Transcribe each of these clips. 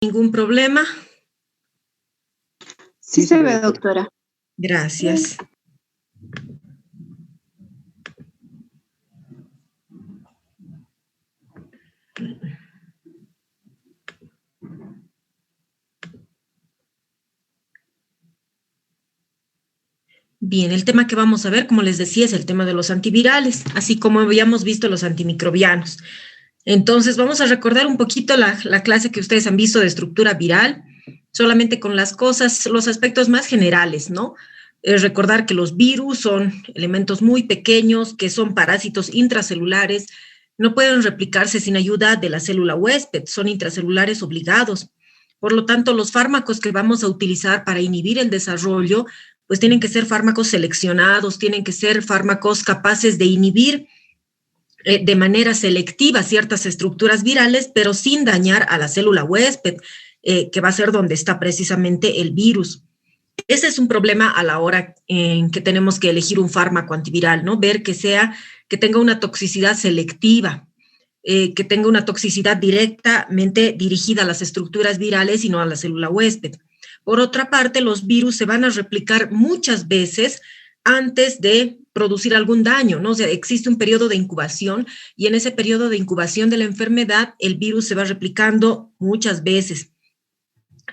¿Ningún problema? Sí se ve, doctora. Gracias. Bien, el tema que vamos a ver, como les decía, es el tema de los antivirales, así como habíamos visto los antimicrobianos. Entonces, vamos a recordar un poquito la clase que ustedes han visto de estructura viral, solamente con las cosas, los aspectos más generales, ¿no? Recordar que los virus son elementos muy pequeños, que son parásitos intracelulares, no pueden replicarse sin ayuda de la célula huésped, son intracelulares obligados. Por lo tanto, los fármacos que vamos a utilizar para inhibir el desarrollo pues tienen que ser fármacos seleccionados, tienen que ser fármacos capaces de inhibir de manera selectiva ciertas estructuras virales, pero sin dañar a la célula huésped, que va a ser donde está precisamente el virus. Ese es un problema a la hora en que tenemos que elegir un fármaco antiviral, ¿no? Ver que tenga una toxicidad selectiva, que tenga una toxicidad directamente dirigida a las estructuras virales y no a la célula huésped. Por otra parte, los virus se van a replicar muchas veces antes de producir algún daño, ¿no? O sea, existe un periodo de incubación y en ese periodo de incubación de la enfermedad, el virus se va replicando muchas veces.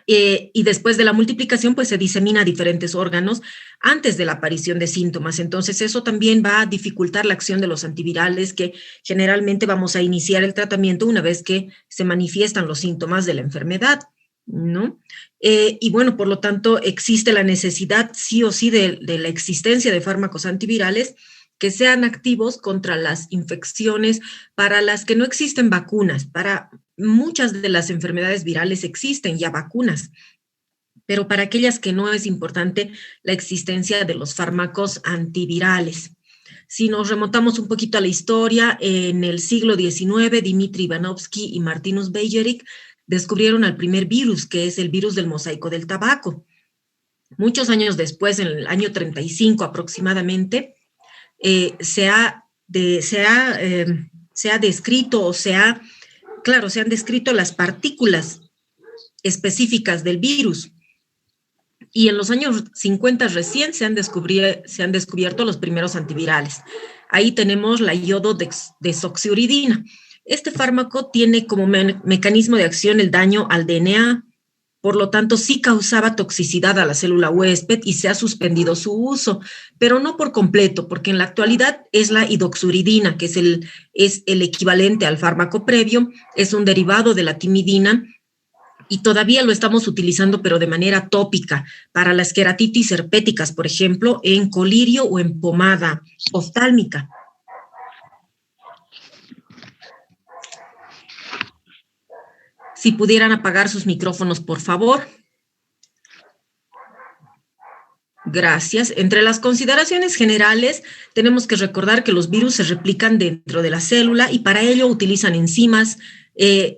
Y después de la multiplicación, pues se disemina a diferentes órganos antes de la aparición de síntomas. Entonces, eso también va a dificultar la acción de los antivirales, que generalmente vamos a iniciar el tratamiento una vez que se manifiestan los síntomas de la enfermedad, ¿no? Y bueno, por lo tanto, existe la necesidad sí o sí de la existencia de fármacos antivirales que sean activos contra las infecciones para las que no existen vacunas. Para muchas de las enfermedades virales existen ya vacunas, pero para aquellas que no es importante la existencia de los fármacos antivirales. Si nos remontamos un poquito a la historia, en el siglo XIX, Dmitri Ivanovsky y Martinus Beijerinck descubrieron el primer virus, que es el virus del mosaico del tabaco. Muchos años después, en el año 35 aproximadamente, se han descrito se han descrito las partículas específicas del virus. Y en los años 50 recién se han descubierto los primeros antivirales. Ahí tenemos la iododesoxiuridina. Este fármaco tiene como mecanismo de acción el daño al DNA, por lo tanto sí causaba toxicidad a la célula huésped y se ha suspendido su uso, pero no por completo, porque en la actualidad es la idoxuridina, que es el equivalente al fármaco previo, es un derivado de la timidina, y todavía lo estamos utilizando, pero de manera tópica, para las queratitis herpéticas, por ejemplo, en colirio o en pomada oftálmica. Si pudieran apagar sus micrófonos, por favor. Gracias. Entre las consideraciones generales, tenemos que recordar que los virus se replican dentro de la célula y para ello utilizan enzimas,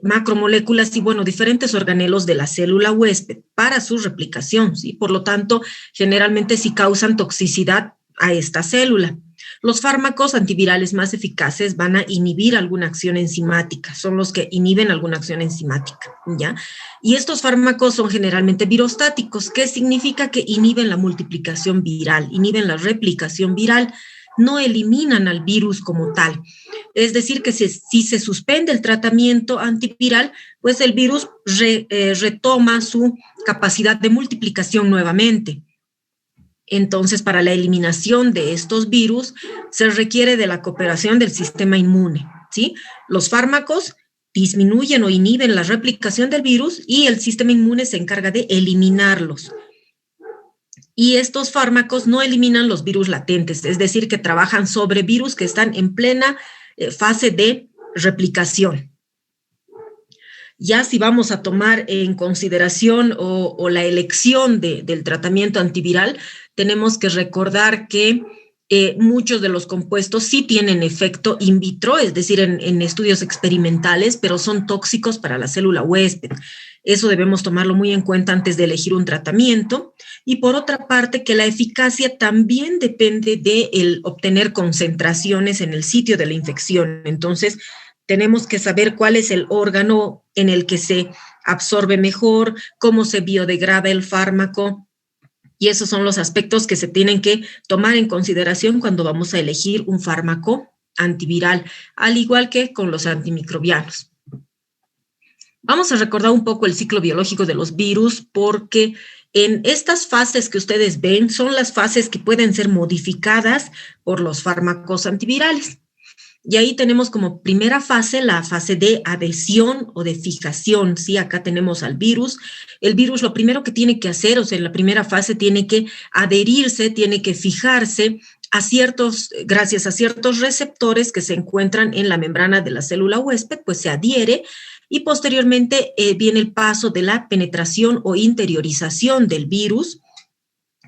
macromoléculas y, bueno, diferentes organelos de la célula huésped para su replicación, ¿sí? Por lo tanto, generalmente sí causan toxicidad a esta célula. Los fármacos antivirales más eficaces van a inhibir alguna acción enzimática, son los que inhiben alguna acción enzimática, ¿ya? Y estos fármacos son generalmente virostáticos, que significa que inhiben la multiplicación viral, inhiben la replicación viral, no eliminan al virus como tal. Es decir, que si se suspende el tratamiento antiviral, pues el virus retoma su capacidad de multiplicación nuevamente. Entonces, para la eliminación de estos virus, se requiere de la cooperación del sistema inmune, ¿sí? Los fármacos disminuyen o inhiben la replicación del virus y el sistema inmune se encarga de eliminarlos. Y estos fármacos no eliminan los virus latentes, es decir, que trabajan sobre virus que están en plena fase de replicación. Ya si vamos a tomar en consideración o la elección del tratamiento antiviral, tenemos que recordar que muchos de los compuestos sí tienen efecto in vitro, es decir, en estudios experimentales, pero son tóxicos para la célula huésped. Eso debemos tomarlo muy en cuenta antes de elegir un tratamiento. Y por otra parte, que la eficacia también depende de obtener concentraciones en el sitio de la infección. Entonces, tenemos que saber cuál es el órgano en el que se absorbe mejor, cómo se biodegrada el fármaco. Y esos son los aspectos que se tienen que tomar en consideración cuando vamos a elegir un fármaco antiviral, al igual que con los antimicrobianos. Vamos a recordar un poco el ciclo biológico de los virus, porque en estas fases que ustedes ven son las fases que pueden ser modificadas por los fármacos antivirales. Y ahí tenemos como primera fase la fase de adhesión o de fijación, ¿sí? Acá tenemos al virus. El virus lo primero que tiene que hacer, o sea, en la primera fase tiene que adherirse, tiene que fijarse gracias a ciertos receptores que se encuentran en la membrana de la célula huésped, pues se adhiere y posteriormente viene el paso de la penetración o interiorización del virus,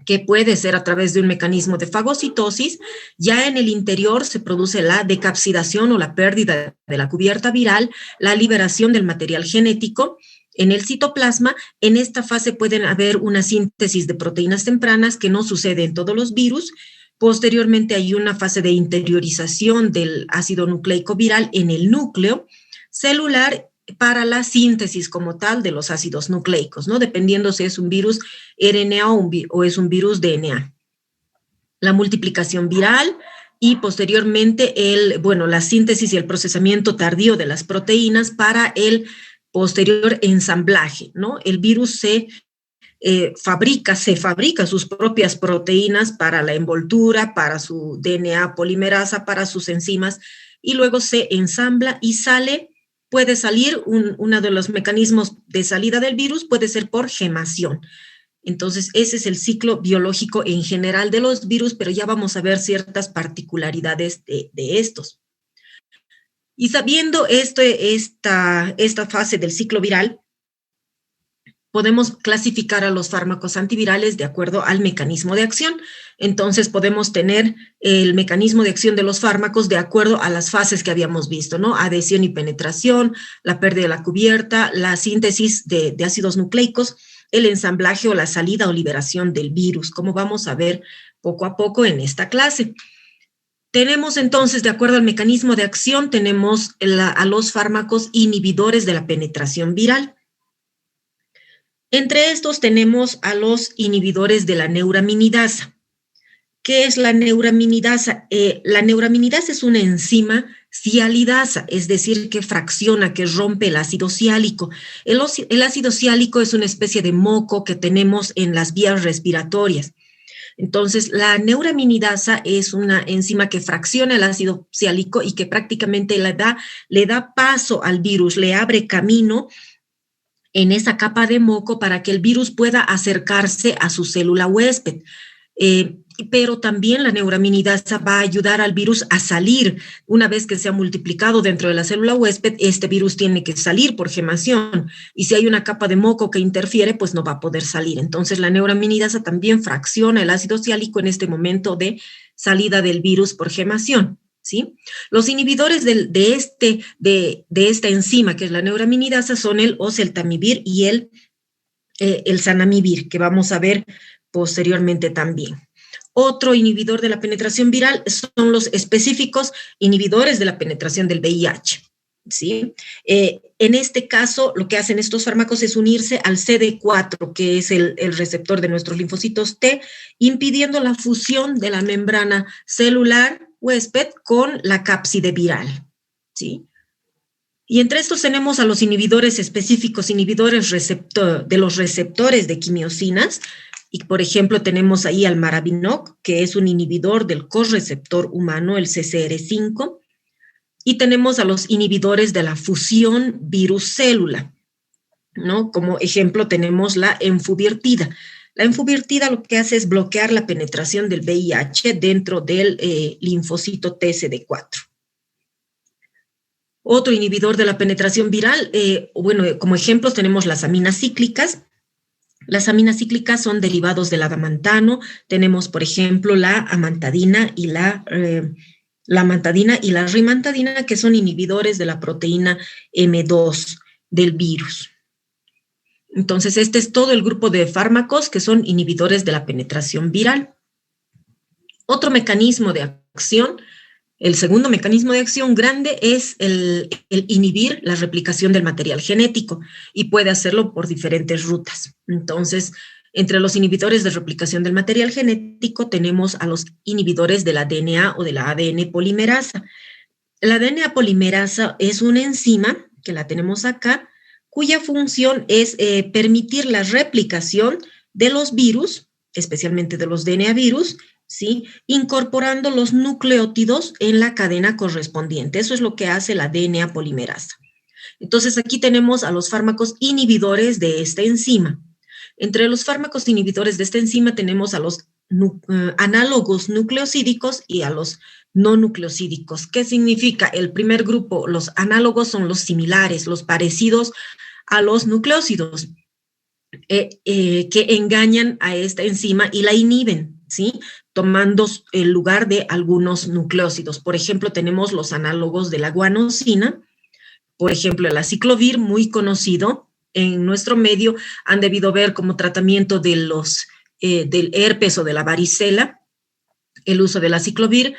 que puede ser a través de un mecanismo de fagocitosis. Ya en el interior se produce la decapsidación o la pérdida de la cubierta viral, la liberación del material genético. En el citoplasma, en esta fase pueden haber una síntesis de proteínas tempranas que no sucede en todos los virus. Posteriormente hay una fase de interiorización del ácido nucleico viral en el núcleo celular para la síntesis como tal de los ácidos nucleicos, ¿no? Dependiendo si es un virus RNA o es un virus DNA. La multiplicación viral y posteriormente la síntesis y el procesamiento tardío de las proteínas para el posterior ensamblaje, ¿no? El virus se fabrica sus propias proteínas para la envoltura, para su DNA polimerasa, para sus enzimas, y luego se ensambla y puede salir, uno de los mecanismos de salida del virus puede ser por gemación. Entonces, ese es el ciclo biológico en general de los virus, pero ya vamos a ver ciertas particularidades de estos. Y sabiendo esta fase del ciclo viral, podemos clasificar a los fármacos antivirales de acuerdo al mecanismo de acción. Entonces, podemos tener el mecanismo de acción de los fármacos de acuerdo a las fases que habíamos visto, ¿no? Adhesión y penetración, la pérdida de la cubierta, la síntesis de ácidos nucleicos, el ensamblaje o la salida o liberación del virus, como vamos a ver poco a poco en esta clase. Tenemos entonces, de acuerdo al mecanismo de acción, tenemos a los fármacos inhibidores de la penetración viral. Entre estos tenemos a los inhibidores de la neuraminidasa. ¿Qué es la neuraminidasa? La neuraminidasa es una enzima sialidasa, es decir, que fracciona, que rompe el ácido siálico. El ácido siálico es una especie de moco que tenemos en las vías respiratorias. Entonces, la neuraminidasa es una enzima que fracciona el ácido siálico y que prácticamente le da paso al virus, le abre camino en esa capa de moco para que el virus pueda acercarse a su célula huésped. Pero también la neuraminidasa va a ayudar al virus a salir. Una vez que se ha multiplicado dentro de la célula huésped, este virus tiene que salir por gemación. Y si hay una capa de moco que interfiere, pues no va a poder salir. Entonces, la neuraminidasa también fracciona el ácido siálico en este momento de salida del virus por gemación, ¿sí? Los inhibidores de esta enzima, que es la neuraminidasa, son el oseltamivir y el zanamivir, que vamos a ver posteriormente también. Otro inhibidor de la penetración viral son los específicos inhibidores de la penetración del VIH, ¿sí? En este caso, lo que hacen estos fármacos es unirse al CD4, que es el receptor de nuestros linfocitos T, impidiendo la fusión de la membrana celular huésped con la cápside viral, ¿sí? Y entre estos tenemos a los inhibidores específicos, inhibidores de los receptores de quimiosinas. Y, por ejemplo, tenemos ahí al Maravinoc, que es un inhibidor del correceptor humano, el CCR5. Y tenemos a los inhibidores de la fusión virus-célula, ¿no? Como ejemplo tenemos la enfuvirtida. La enfuvirtida lo que hace es bloquear la penetración del VIH dentro del linfocito TCD4. Otro inhibidor de la penetración viral, como ejemplos tenemos las aminas cíclicas. Las aminas cíclicas son derivados del adamantano. Tenemos, por ejemplo, la amantadina y la rimantadina, que son inhibidores de la proteína M2 del virus. Entonces, este es todo el grupo de fármacos que son inhibidores de la penetración viral. Otro mecanismo de acción El segundo mecanismo de acción grande es el inhibir la replicación del material genético y puede hacerlo por diferentes rutas. Entonces, entre los inhibidores de replicación del material genético tenemos a los inhibidores de la DNA o de la ADN polimerasa. La DNA polimerasa es una enzima, que la tenemos acá, cuya función es permitir la replicación de los virus, especialmente de los DNA virus, ¿sí? Incorporando los nucleótidos en la cadena correspondiente. Eso es lo que hace la DNA polimerasa. Entonces, aquí tenemos a los fármacos inhibidores de esta enzima. Entre los fármacos inhibidores de esta enzima tenemos a los análogos nucleosídicos y a los no nucleosídicos. ¿Qué significa? El primer grupo, los análogos son los similares, los parecidos a los nucleósidos, que engañan a esta enzima y la inhiben, ¿sí? Tomando el lugar de algunos nucleósidos. Por ejemplo, tenemos los análogos de la guanosina, por ejemplo, el aciclovir, muy conocido en nuestro medio, han debido ver como tratamiento de del herpes o de la varicela, el uso del aciclovir,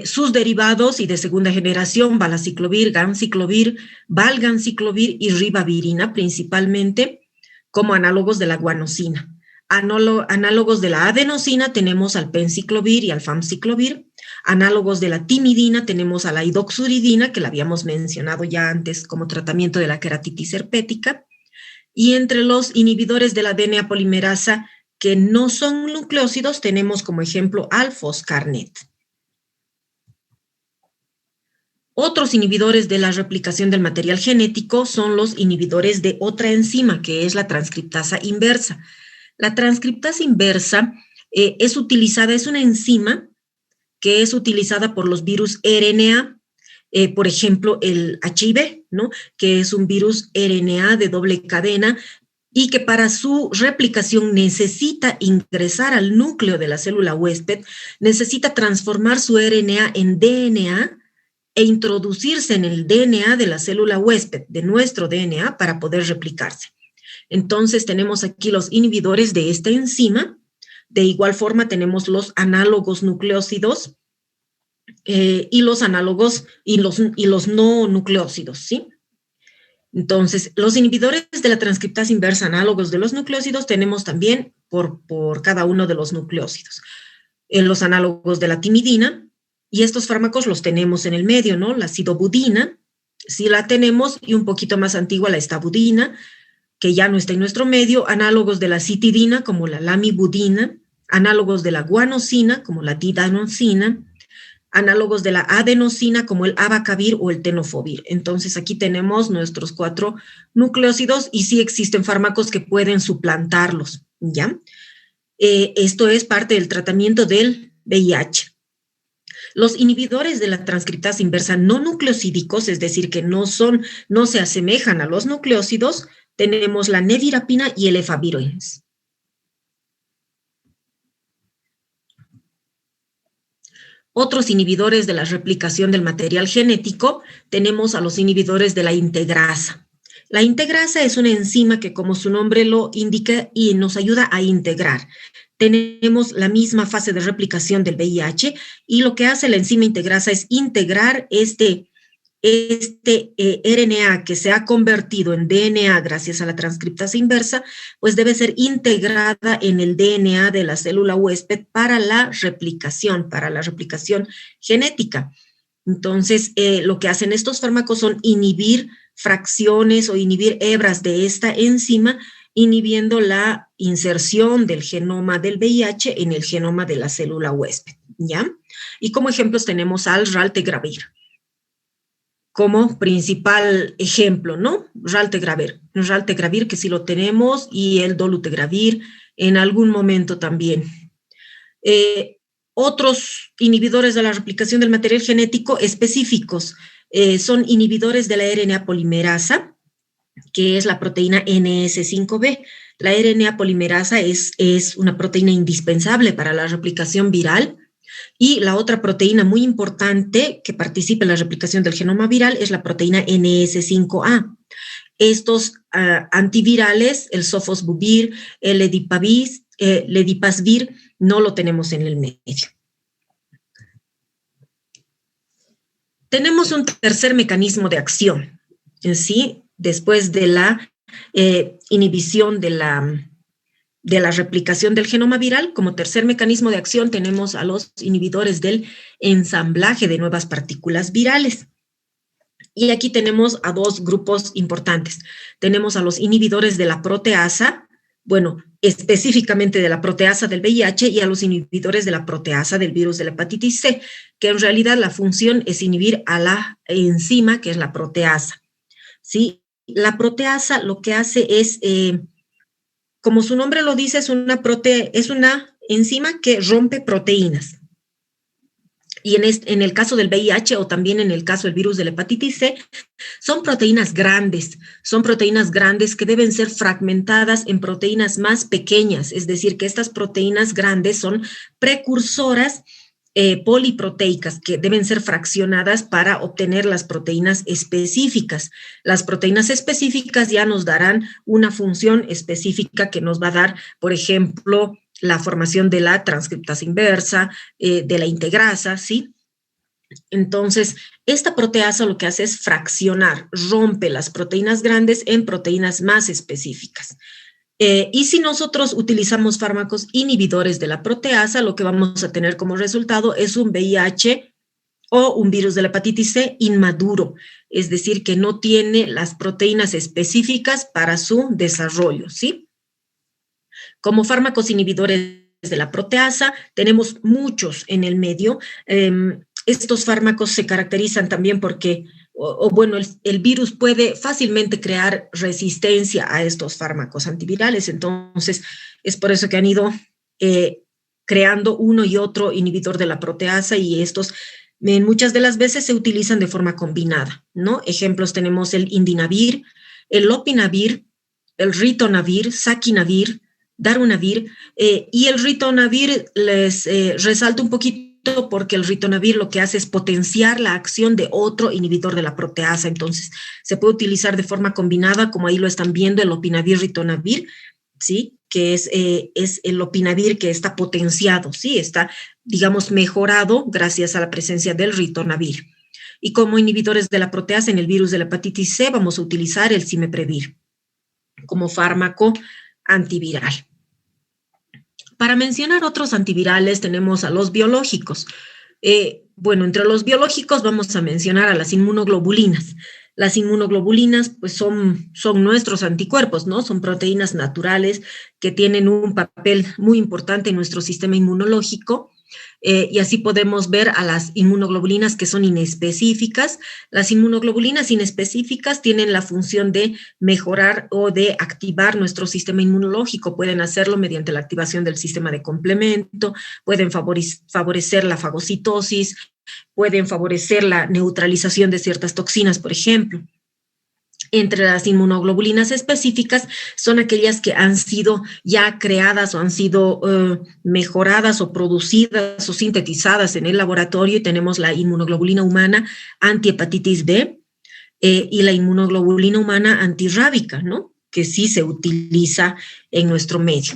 sus derivados y de segunda generación, valaciclovir, ganciclovir, valganciclovir y ribavirina, principalmente, como análogos de la guanosina. Análogos de la adenosina tenemos al penciclovir y al famciclovir. Análogos de la timidina tenemos a la idoxuridina, que la habíamos mencionado ya antes como tratamiento de la queratitis herpética. Y entre los inhibidores de la DNA polimerasa que no son nucleósidos tenemos como ejemplo al foscarnet. Otros inhibidores de la replicación del material genético son los inhibidores de otra enzima, que es la transcriptasa inversa. La transcriptasa inversa es una enzima que es utilizada por los virus RNA, por ejemplo, el HIV, ¿no? Que es un virus RNA de doble cadena y que para su replicación necesita ingresar al núcleo de la célula huésped, necesita transformar su RNA en DNA e introducirse en el DNA de la célula huésped, de nuestro DNA, para poder replicarse. Entonces tenemos aquí los inhibidores de esta enzima. De igual forma tenemos los análogos nucleósidos y los análogos y los no nucleósidos, ¿sí? Entonces, los inhibidores de la transcriptasa inversa análogos de los nucleósidos tenemos también por cada uno de los nucleósidos. Los análogos de la timidina, y estos fármacos los tenemos en el medio, ¿no? La sidobudina, sí la tenemos, y un poquito más antigua la estabudina, que ya no está en nuestro medio, análogos de la citidina, como la lamibudina, análogos de la guanosina, como la didanosina, análogos de la adenosina, como el abacavir o el tenofovir. Entonces, aquí tenemos nuestros 4 nucleósidos y sí existen fármacos que pueden suplantarlos, ¿ya? Esto es parte del tratamiento del VIH. Los inhibidores de la transcriptasa inversa no nucleosídicos, es decir, que no se asemejan a los nucleósidos, tenemos la nevirapina y el efavirenz. Otros inhibidores de la replicación del material genético, tenemos a los inhibidores de la integrasa. La integrasa es una enzima que, como su nombre lo indica, y nos ayuda a integrar. Tenemos la misma fase de replicación del VIH y lo que hace la enzima integrasa es integrar este RNA que se ha convertido en DNA gracias a la transcriptasa inversa, pues debe ser integrada en el DNA de la célula huésped para la replicación genética. Entonces, lo que hacen estos fármacos son inhibir fracciones o inhibir hebras de esta enzima, inhibiendo la inserción del genoma del VIH en el genoma de la célula huésped, ¿ya? Y como ejemplos tenemos al raltegravir como principal ejemplo, ¿no? Raltegravir que sí lo tenemos, y el dolutegravir en algún momento también. Otros inhibidores de la replicación del material genético específicos son inhibidores de la RNA polimerasa, que es la proteína NS5B. La RNA polimerasa es una proteína indispensable para la replicación viral. Y la otra proteína muy importante que participa en la replicación del genoma viral es la proteína NS5A. Estos antivirales, el sofosbuvir, el ledipasvir, no lo tenemos en el medio. Tenemos un tercer mecanismo de acción, ¿sí? Después de la inhibición de la replicación del genoma viral, como tercer mecanismo de acción tenemos a los inhibidores del ensamblaje de nuevas partículas virales. Y aquí tenemos a dos grupos importantes. Tenemos a los inhibidores de la proteasa, bueno, específicamente de la proteasa del VIH, y a los inhibidores de la proteasa del virus de la hepatitis C, que en realidad la función es inhibir a la enzima, que es la proteasa. ¿Sí? La proteasa lo que hace es, como su nombre lo dice, es una enzima que rompe proteínas. Y en el caso del VIH o también en el caso del virus de la hepatitis C, son proteínas grandes que deben ser fragmentadas en proteínas más pequeñas, es decir, que estas proteínas grandes son precursoras poliproteicas que deben ser fraccionadas para obtener las proteínas específicas. Las proteínas específicas ya nos darán una función específica que nos va a dar, por ejemplo, la formación de la transcriptasa inversa, de la integrasa, ¿sí? Entonces, esta proteasa lo que hace es fraccionar, rompe las proteínas grandes en proteínas más específicas. Y si nosotros utilizamos fármacos inhibidores de la proteasa, lo que vamos a tener como resultado es un VIH o un virus de la hepatitis C inmaduro, es decir, que no tiene las proteínas específicas para su desarrollo, ¿sí? Como fármacos inhibidores de la proteasa, tenemos muchos en el medio. Estos fármacos se caracterizan también porque, bueno, el virus puede fácilmente crear resistencia a estos fármacos antivirales. Entonces, es por eso que han ido creando uno y otro inhibidor de la proteasa, y estos muchas de las veces se utilizan de forma combinada, ¿no? Ejemplos tenemos el indinavir, el lopinavir, el ritonavir, saquinavir, darunavir, y el ritonavir les resalto un poquito porque el ritonavir lo que hace es potenciar la acción de otro inhibidor de la proteasa. Entonces se puede utilizar de forma combinada, como ahí lo están viendo, el lopinavir, ritonavir, ¿sí? Que es el lopinavir que está potenciado, ¿sí? Está, digamos, mejorado gracias a la presencia del ritonavir. Y como inhibidores de la proteasa en el virus de la hepatitis C vamos a utilizar el cimeprevir como fármaco antiviral. Para mencionar otros antivirales tenemos a los biológicos. Bueno, entre los biológicos vamos a mencionar a las inmunoglobulinas. Las inmunoglobulinas pues son nuestros anticuerpos, ¿no? Son proteínas naturales que tienen un papel muy importante en nuestro sistema inmunológico. Y así podemos ver a las inmunoglobulinas que son inespecíficas. Las inmunoglobulinas inespecíficas tienen la función de mejorar o de activar nuestro sistema inmunológico. Pueden hacerlo mediante la activación del sistema de complemento, pueden favorecer la fagocitosis, pueden favorecer la neutralización de ciertas toxinas, por ejemplo. Entre las inmunoglobulinas específicas son aquellas que han sido ya creadas o han sido mejoradas o producidas o sintetizadas en el laboratorio, y tenemos la inmunoglobulina humana antihepatitis B y la inmunoglobulina humana antirrábica, ¿no? Que sí se utiliza en nuestro medio.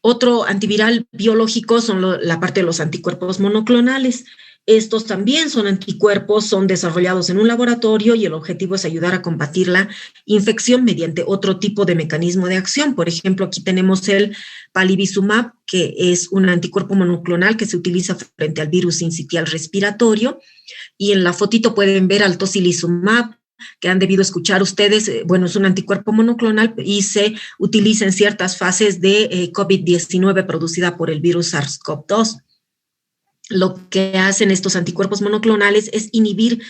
Otro antiviral biológico son la parte de los anticuerpos monoclonales. Estos también son anticuerpos, son desarrollados en un laboratorio y el objetivo es ayudar a combatir la infección mediante otro tipo de mecanismo de acción. Por ejemplo, aquí tenemos el palivizumab, que es un anticuerpo monoclonal que se utiliza frente al virus sincitial respiratorio. Y en la fotito pueden ver al tocilizumab, que han debido escuchar ustedes. Bueno, es un anticuerpo monoclonal y se utiliza en ciertas fases de COVID-19 producida por el virus SARS-CoV-2. Lo que hacen estos anticuerpos monoclonales es inhibir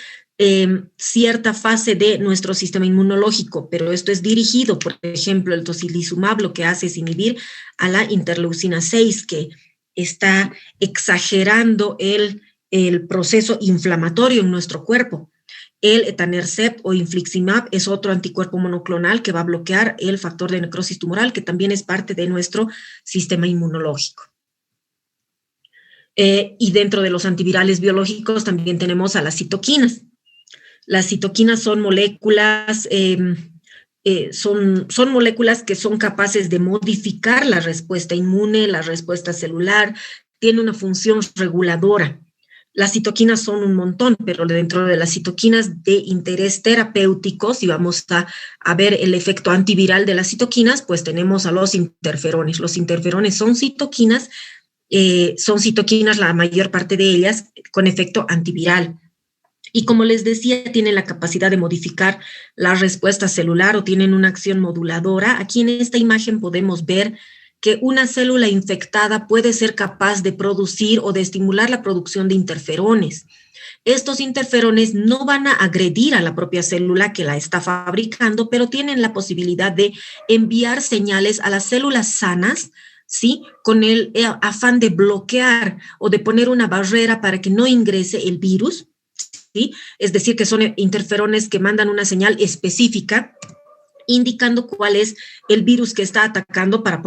cierta fase de nuestro sistema inmunológico, pero esto es dirigido. Por ejemplo, el tocilizumab lo que hace es inhibir a la interleucina 6, que está exagerando el proceso inflamatorio en nuestro cuerpo. El etanercept o infliximab es otro anticuerpo monoclonal que va a bloquear el factor de necrosis tumoral, que también es parte de nuestro sistema inmunológico. Y dentro de los antivirales biológicos también tenemos a las citoquinas. Las citoquinas son moléculas, son moléculas que son capaces de modificar la respuesta inmune, la respuesta celular, tiene una función reguladora. Las citoquinas son un montón, pero dentro de las citoquinas de interés terapéutico, si vamos a ver el efecto antiviral de las citoquinas, pues tenemos a los interferones. Los interferones son citoquinas la mayor parte de ellas, con efecto antiviral. Y como les decía, tienen la capacidad de modificar la respuesta celular o tienen una acción moduladora. Aquí en esta imagen podemos ver que una célula infectada puede ser capaz de producir o de estimular la producción de interferones. Estos interferones no van a agredir a la propia célula que la está fabricando, pero tienen la posibilidad de enviar señales a las células sanas, ¿sí? Con el afán de bloquear o de poner una barrera para que no ingrese el virus, ¿sí? Es decir, que son interferones que mandan una señal específica indicando cuál es el virus que está atacando para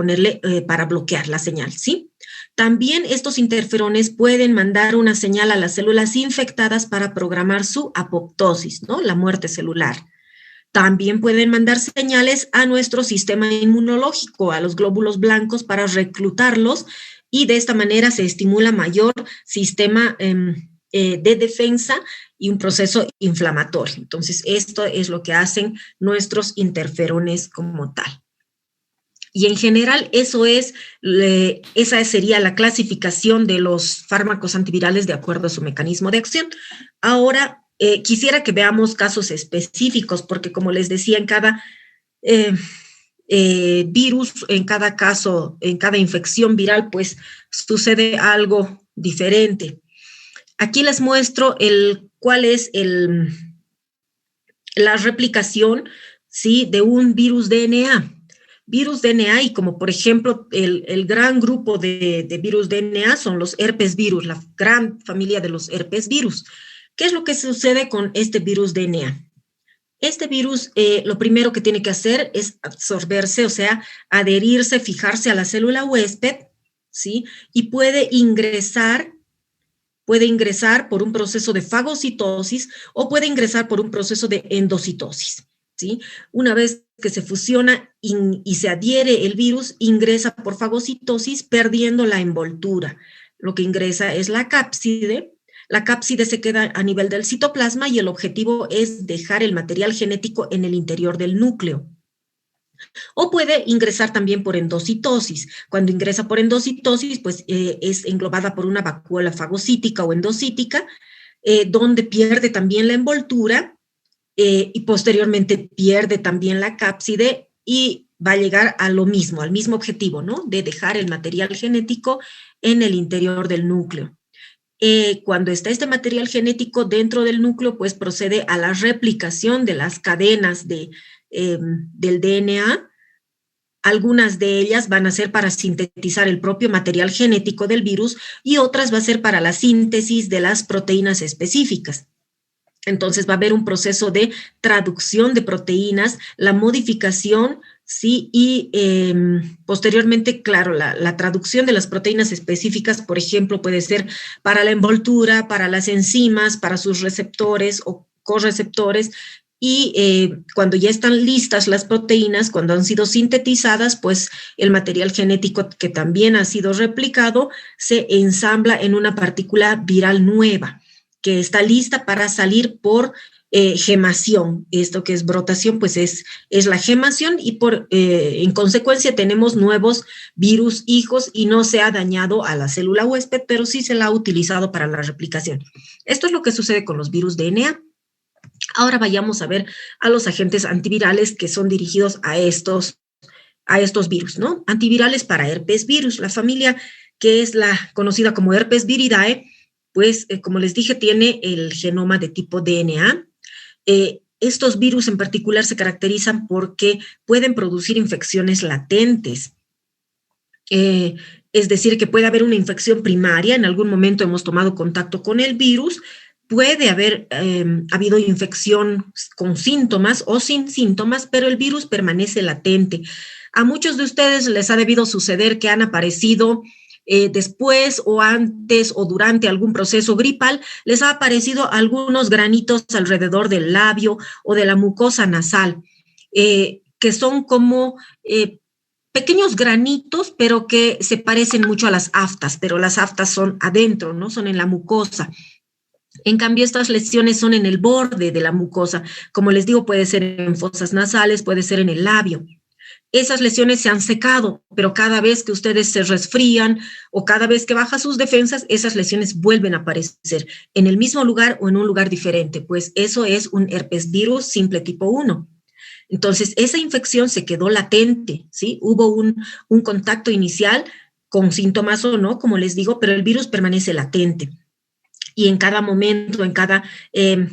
para bloquear la señal, ¿sí? También estos interferones pueden mandar una señal a las células infectadas para programar su apoptosis, ¿no? La muerte celular. También pueden mandar señales a nuestro sistema inmunológico, a los glóbulos blancos, para reclutarlos y de esta manera se estimula mayor sistema de defensa y un proceso inflamatorio. Entonces, esto es lo que hacen nuestros interferones como tal. Y en general, esa sería la clasificación de los fármacos antivirales de acuerdo a su mecanismo de acción. Ahora, quisiera que veamos casos específicos, porque como les decía, en cada virus, en cada caso, en cada infección viral, pues sucede algo diferente. Aquí les muestro cuál es la replicación, ¿sí?, de un virus DNA. Virus DNA, y como por ejemplo el gran grupo de virus DNA son los herpes virus, la gran familia de los herpes virus. ¿Qué es lo que sucede con este virus DNA? Este virus lo primero que tiene que hacer es absorberse, o sea, adherirse, fijarse a la célula huésped, ¿sí? Y puede ingresar por un proceso de fagocitosis o puede ingresar por un proceso de endocitosis, ¿sí? Una vez que se fusiona y se adhiere el virus, ingresa por fagocitosis perdiendo la envoltura. Lo que ingresa es la cápside. La cápside se queda a nivel del citoplasma y el objetivo es dejar el material genético en el interior del núcleo. O puede ingresar también por endocitosis. Cuando ingresa por endocitosis, pues es englobada por una vacuola fagocítica o endocítica, donde pierde también la envoltura y posteriormente pierde también la cápside y va a llegar a lo mismo, al mismo objetivo, ¿no? De dejar el material genético en el interior del núcleo. Cuando está este material genético dentro del núcleo, pues procede a la replicación de las cadenas del DNA. Algunas de ellas van a ser para sintetizar el propio material genético del virus y otras va a ser para la síntesis de las proteínas específicas. Entonces va a haber un proceso de traducción de proteínas, la modificación, sí, y posteriormente, claro, la traducción de las proteínas específicas, por ejemplo, puede ser para la envoltura, para las enzimas, para sus receptores o correceptores, y cuando ya están listas las proteínas, cuando han sido sintetizadas, pues el material genético que también ha sido replicado se ensambla en una partícula viral nueva que está lista para salir por gemación. Esto que es brotación, pues es la gemación y en consecuencia tenemos nuevos virus hijos y no se ha dañado a la célula huésped, pero sí se la ha utilizado para la replicación. Esto es lo que sucede con los virus DNA. Ahora vayamos a ver a los agentes antivirales que son dirigidos a estos virus, ¿no? Antivirales para herpes virus, la familia que es la conocida como herpes viridae, pues como les dije, tiene el genoma de tipo DNA. Estos virus en particular se caracterizan porque pueden producir infecciones latentes. Es decir, que puede haber una infección primaria, en algún momento hemos tomado contacto con el virus, puede haber habido infección con síntomas o sin síntomas, pero el virus permanece latente. A muchos de ustedes les ha debido suceder que han aparecido después o antes o durante algún proceso gripal, les ha aparecido algunos granitos alrededor del labio o de la mucosa nasal, que son como pequeños granitos, pero que se parecen mucho a las aftas, pero las aftas son adentro, ¿no? Son en la mucosa. En cambio, estas lesiones son en el borde de la mucosa. Como les digo, puede ser en fosas nasales, puede ser en el labio. Esas lesiones se han secado, pero cada vez que ustedes se resfrían o cada vez que bajan sus defensas, esas lesiones vuelven a aparecer en el mismo lugar o en un lugar diferente, pues eso es un herpes virus simple tipo 1. Entonces, esa infección se quedó latente, ¿sí? Hubo un contacto inicial con síntomas o no, como les digo, pero el virus permanece latente. Y en cada momento, en cada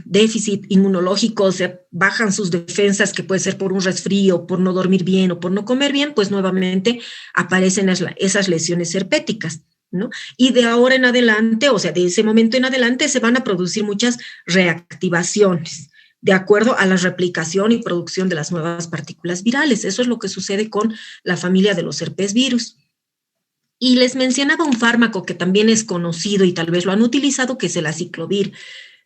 déficit inmunológico, se bajan sus defensas, que puede ser por un resfrío, por no dormir bien o por no comer bien, pues nuevamente aparecen esas lesiones herpéticas, ¿no? Y de ahora en adelante, o sea, de ese momento en adelante, se van a producir muchas reactivaciones de acuerdo a la replicación y producción de las nuevas partículas virales. Eso es lo que sucede con la familia de los herpes virus. Y les mencionaba un fármaco que también es conocido y tal vez lo han utilizado, que es el aciclovir.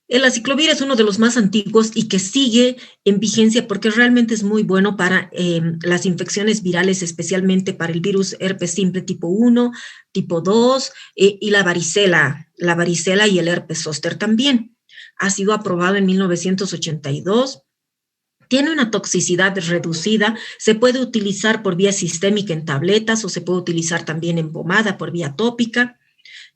El aciclovir es uno de los más antiguos y que sigue en vigencia porque realmente es muy bueno para las infecciones virales, especialmente para el virus herpes simple tipo 1, tipo 2 y la varicela y el herpes zóster también. Ha sido aprobado en 1982. Tiene una toxicidad reducida, se puede utilizar por vía sistémica en tabletas o se puede utilizar también en pomada por vía tópica.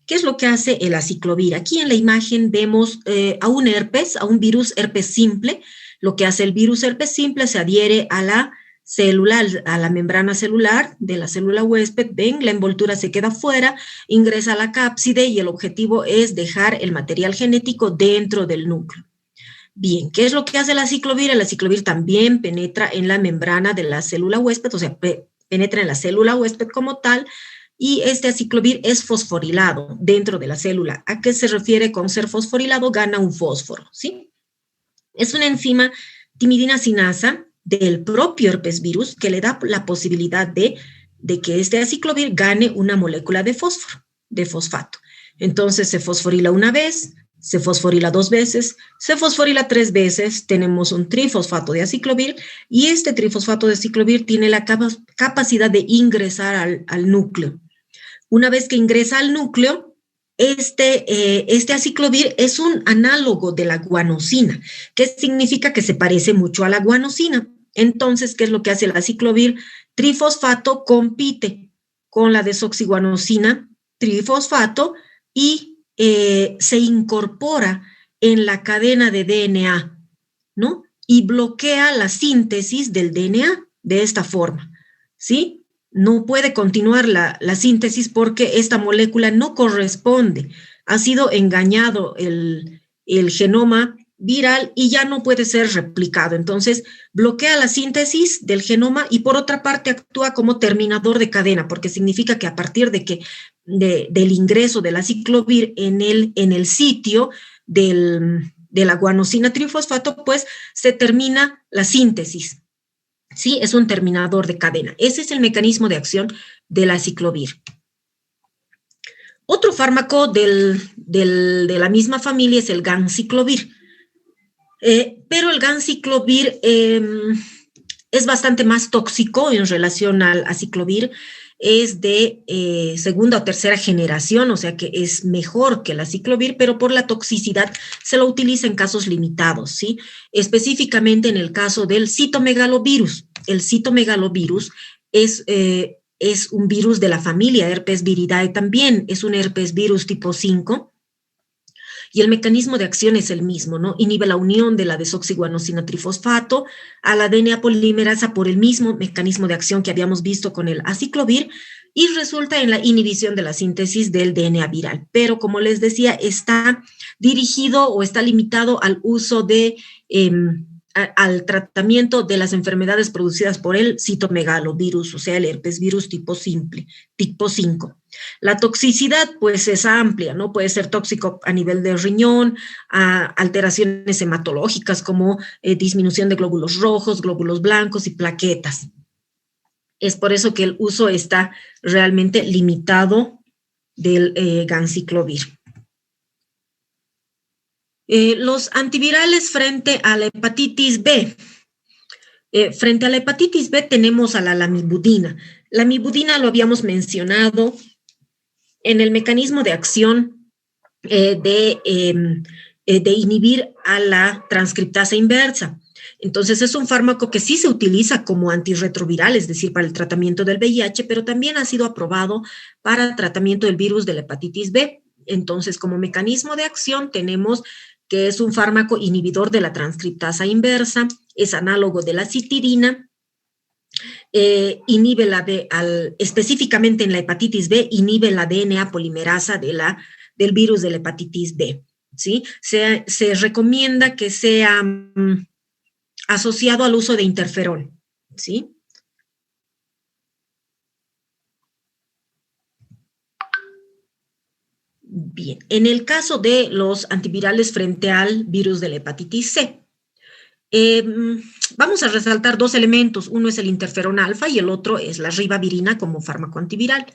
¿Qué es lo que hace el aciclovir? Aquí en la imagen vemos a un virus herpes simple. Lo que hace el virus herpes simple se adhiere a la célula, a la membrana celular de la célula huésped. Ven, la envoltura se queda fuera, ingresa a la cápside y el objetivo es dejar el material genético dentro del núcleo. Bien, ¿qué es lo que hace el aciclovir? El aciclovir también penetra en la membrana de la célula huésped, o sea, penetra en la célula huésped como tal, y este aciclovir es fosforilado dentro de la célula. ¿A qué se refiere con ser fosforilado? Gana un fósforo, ¿sí? Es una enzima timidina sinasa del propio herpes virus que le da la posibilidad de que este aciclovir gane una molécula de fósforo, de fosfato. Entonces se fosforila una vez, se fosforila 2 veces, se fosforila 3 veces, tenemos un trifosfato de aciclovir y este trifosfato de aciclovir tiene la capacidad de ingresar al núcleo. Una vez que ingresa al núcleo, este aciclovir es un análogo de la guanosina, que significa que se parece mucho a la guanosina. Entonces, ¿qué es lo que hace el aciclovir? Trifosfato compite con la desoxiguanosina trifosfato y se incorpora en la cadena de DNA, ¿no? Y bloquea la síntesis del DNA de esta forma, ¿sí? No puede continuar la síntesis porque esta molécula no corresponde. Ha sido engañado el genoma viral y ya no puede ser replicado. Entonces, bloquea la síntesis del genoma y por otra parte actúa como terminador de cadena, porque significa que a partir del ingreso del aciclovir en el sitio de la guanosina trifosfato, pues se termina la síntesis. Sí, es un terminador de cadena. Ese es el mecanismo de acción del aciclovir. Otro fármaco de la misma familia es el ganciclovir. Pero el ganciclovir es bastante más tóxico en relación al aciclovir. Es de segunda o tercera generación, o sea que es mejor que el aciclovir, pero por la toxicidad se lo utiliza en casos limitados, ¿sí? Específicamente en el caso del citomegalovirus. El citomegalovirus es un virus de la familia Herpes viridae también, es un herpes virus tipo 5, y el mecanismo de acción es el mismo, ¿no? Inhibe la unión de la desoxiguanosina trifosfato a la DNA polimerasa por el mismo mecanismo de acción que habíamos visto con el aciclovir y resulta en la inhibición de la síntesis del DNA viral. Pero como les decía, está dirigido o está limitado al uso de al tratamiento de las enfermedades producidas por el citomegalovirus, o sea, el herpes virus tipo 5. La toxicidad, pues, es amplia, ¿no? Puede ser tóxico a nivel de riñón, a alteraciones hematológicas como disminución de glóbulos rojos, glóbulos blancos y plaquetas. Es por eso que el uso está realmente limitado del ganciclovir. Los antivirales frente a la hepatitis B. Frente a la hepatitis B tenemos a la lamivudina. La lamivudina lo habíamos mencionado en el mecanismo de acción de inhibir a la transcriptasa inversa. Entonces, es un fármaco que sí se utiliza como antirretroviral, es decir, para el tratamiento del VIH, pero también ha sido aprobado para el tratamiento del virus de la hepatitis B. Entonces, como mecanismo de acción tenemos que es un fármaco inhibidor de la transcriptasa inversa, es análogo de la citirina, inhibe específicamente en la hepatitis B, inhibe la DNA polimerasa del virus de la hepatitis B. ¿Sí? Se recomienda que sea asociado al uso de interferón, ¿sí? Bien, en el caso de los antivirales frente al virus de la hepatitis C, vamos a resaltar dos elementos. Uno es el interferón alfa y el otro es la ribavirina como fármaco antiviral.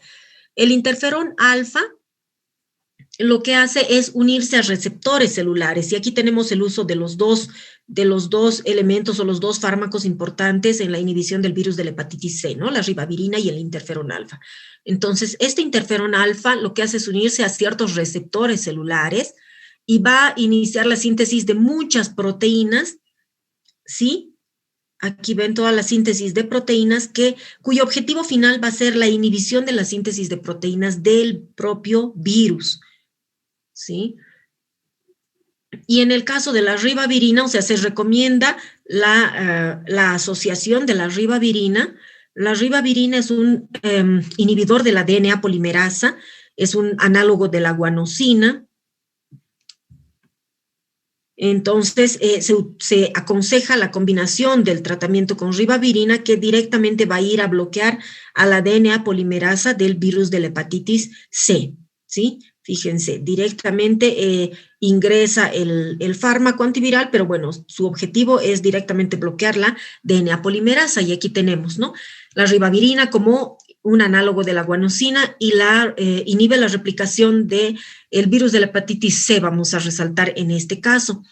El interferón alfa lo que hace es unirse a receptores celulares y aquí tenemos el uso de los dos elementos o los dos fármacos importantes en la inhibición del virus de la hepatitis C, ¿no? La ribavirina y el interferón alfa. Entonces, este interferón alfa lo que hace es unirse a ciertos receptores celulares y va a iniciar la síntesis de muchas proteínas, ¿sí? Aquí ven toda la síntesis de proteínas cuyo objetivo final va a ser la inhibición de la síntesis de proteínas del propio virus, ¿sí? Y en el caso de la ribavirina, o sea, se recomienda la asociación de la ribavirina. La ribavirina es un inhibidor de la DNA polimerasa, es un análogo de la guanosina. Entonces, se aconseja la combinación del tratamiento con ribavirina que directamente va a ir a bloquear a la DNA polimerasa del virus de la hepatitis C, ¿sí? Fíjense, directamente ingresa el fármaco antiviral, pero bueno, su objetivo es directamente bloquear la DNA polimerasa y aquí tenemos, ¿no? La ribavirina como un análogo de la guanosina y inhibe la replicación del virus de la hepatitis C, vamos a resaltar en este caso.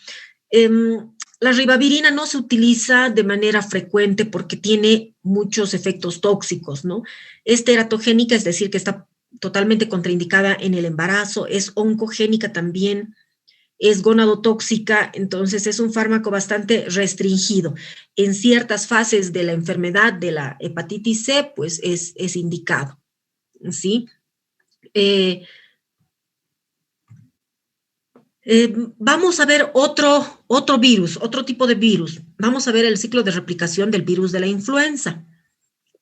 La ribavirina no se utiliza de manera frecuente porque tiene muchos efectos tóxicos, ¿no? Es teratogénica, es decir, que está totalmente contraindicada en el embarazo, es oncogénica también, es gonadotóxica, entonces es un fármaco bastante restringido. En ciertas fases de la enfermedad de la hepatitis C, pues es indicado, ¿sí? Vamos a ver otro virus, otro tipo de virus. Vamos a ver el ciclo de replicación del virus de la influenza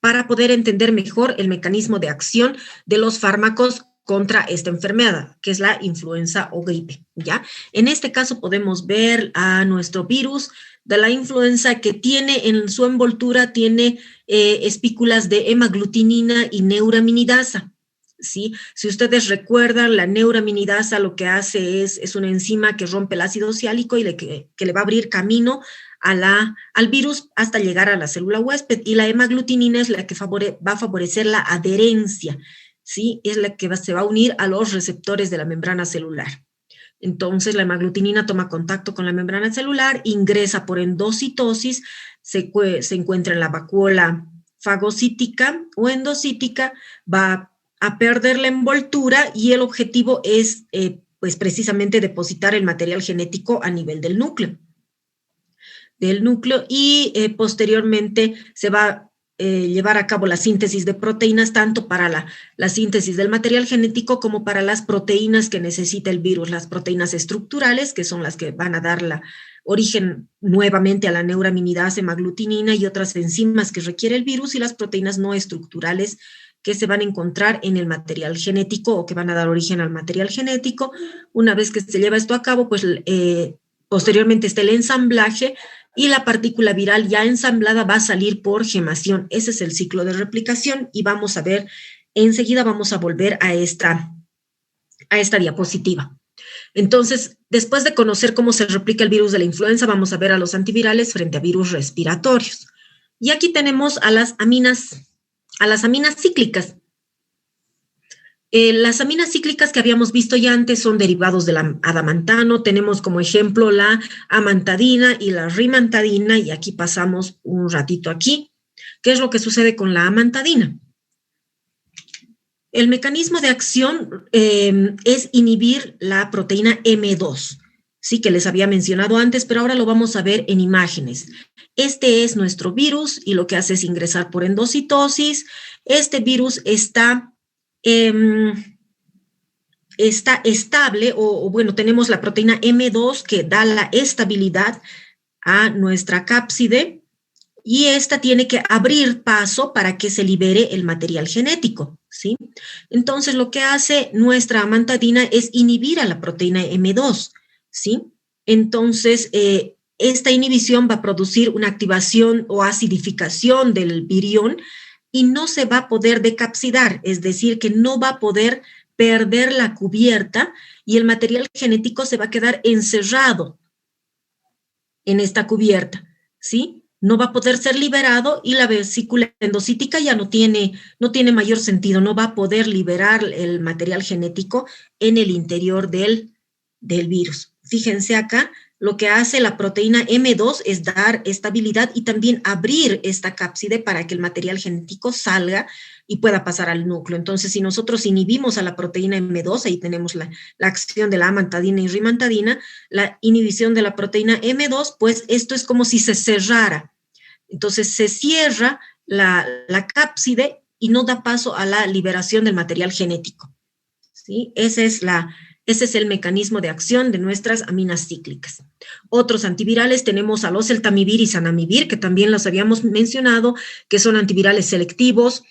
para poder entender mejor el mecanismo de acción de los fármacos contra esta enfermedad, que es la influenza o gripe, ¿ya? En este caso podemos ver a nuestro virus de la influenza que tiene en su envoltura, tiene espículas de hemaglutinina y neuraminidasa, ¿sí? Si ustedes recuerdan, la neuraminidasa lo que hace es una enzima que rompe el ácido siálico y que le va a abrir camino al virus hasta llegar a la célula huésped, y la hemaglutinina es la que va a favorecer la adherencia, ¿sí? Es la que se va a unir a los receptores de la membrana celular. Entonces, la hemaglutinina toma contacto con la membrana celular, ingresa por endocitosis, se encuentra en la vacuola fagocítica o endocítica, va a perder la envoltura y el objetivo es, pues, precisamente depositar el material genético a nivel del núcleo y posteriormente se va a llevar a cabo la síntesis de proteínas, tanto para la síntesis del material genético como para las proteínas que necesita el virus, las proteínas estructurales, que son las que van a dar origen nuevamente a la neuraminidasa, hemaglutinina y otras enzimas que requiere el virus, y las proteínas no estructurales que se van a encontrar en el material genético o que van a dar origen al material genético. Una vez que se lleva esto a cabo, pues posteriormente está el ensamblaje y la partícula viral ya ensamblada va a salir por gemación. Ese es el ciclo de replicación y vamos a ver, enseguida vamos a volver a esta diapositiva. Entonces, después de conocer cómo se replica el virus de la influenza, vamos a ver a los antivirales frente a virus respiratorios. Y aquí tenemos a las aminas cíclicas. Las aminas cíclicas que habíamos visto ya antes son derivados del adamantano. Tenemos como ejemplo la amantadina y la rimantadina, y aquí pasamos un ratito aquí. ¿Qué es lo que sucede con la amantadina? El mecanismo de acción es inhibir la proteína M2, sí, que les había mencionado antes, pero ahora lo vamos a ver en imágenes. Este es nuestro virus y lo que hace es ingresar por endocitosis. Este virus está estable, o bueno, tenemos la proteína M2 que da la estabilidad a nuestra cápside, y esta tiene que abrir paso para que se libere el material genético, ¿sí? Entonces, lo que hace nuestra amantadina es inhibir a la proteína M2, ¿sí? Entonces, esta inhibición va a producir una activación o acidificación del virión y no se va a poder decapsidar, es decir, que no va a poder perder la cubierta y el material genético se va a quedar encerrado en esta cubierta, ¿sí? No va a poder ser liberado y la vesícula endocítica ya no tiene mayor sentido, no va a poder liberar el material genético en el interior del virus. Fíjense acá, lo que hace la proteína M2 es dar estabilidad y también abrir esta cápside para que el material genético salga y pueda pasar al núcleo. Entonces, si nosotros inhibimos a la proteína M2, ahí tenemos la acción de la amantadina y rimantadina, la inhibición de la proteína M2, pues esto es como si se cerrara. Entonces, se cierra la cápside y no da paso a la liberación del material genético, ¿sí? Ese es el mecanismo de acción de nuestras aminas cíclicas. Otros antivirales tenemos al oseltamivir y zanamivir, que también los habíamos mencionado, que son antivirales selectivos.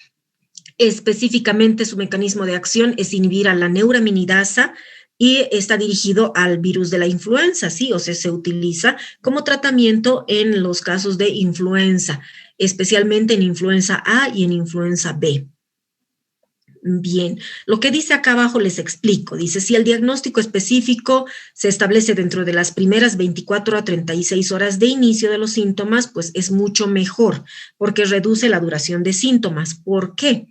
Específicamente su mecanismo de acción es inhibir a la neuraminidasa y está dirigido al virus de la influenza, ¿sí? O sea, se utiliza como tratamiento en los casos de influenza, especialmente en influenza A y en influenza B. Bien, lo que dice acá abajo les explico. Dice, si el diagnóstico específico se establece dentro de las primeras 24 a 36 horas de inicio de los síntomas, pues es mucho mejor, porque reduce la duración de síntomas. ¿Por qué?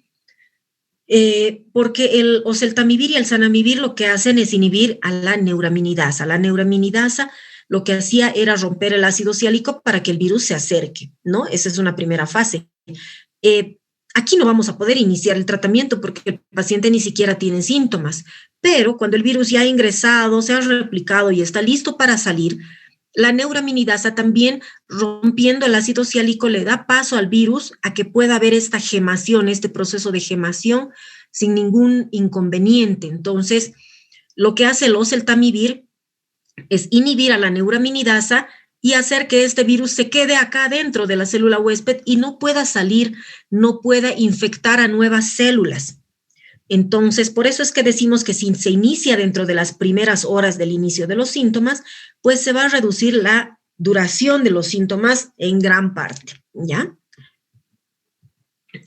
Porque el oseltamivir y el zanamivir lo que hacen es inhibir a la neuraminidasa. La neuraminidasa lo que hacía era romper el ácido ciálico para que el virus se acerque, ¿no? Esa es una primera fase. Aquí no vamos a poder iniciar el tratamiento porque el paciente ni siquiera tiene síntomas, pero cuando el virus ya ha ingresado, se ha replicado y está listo para salir, la neuraminidasa también, rompiendo el ácido ciálico, le da paso al virus a que pueda haber esta gemación, este proceso de gemación sin ningún inconveniente. Entonces, lo que hace el oseltamivir es inhibir a la neuraminidasa y hacer que este virus se quede acá dentro de la célula huésped y no pueda salir, no pueda infectar a nuevas células. Entonces, por eso es que decimos que si se inicia dentro de las primeras horas del inicio de los síntomas, pues se va a reducir la duración de los síntomas en gran parte, ¿ya?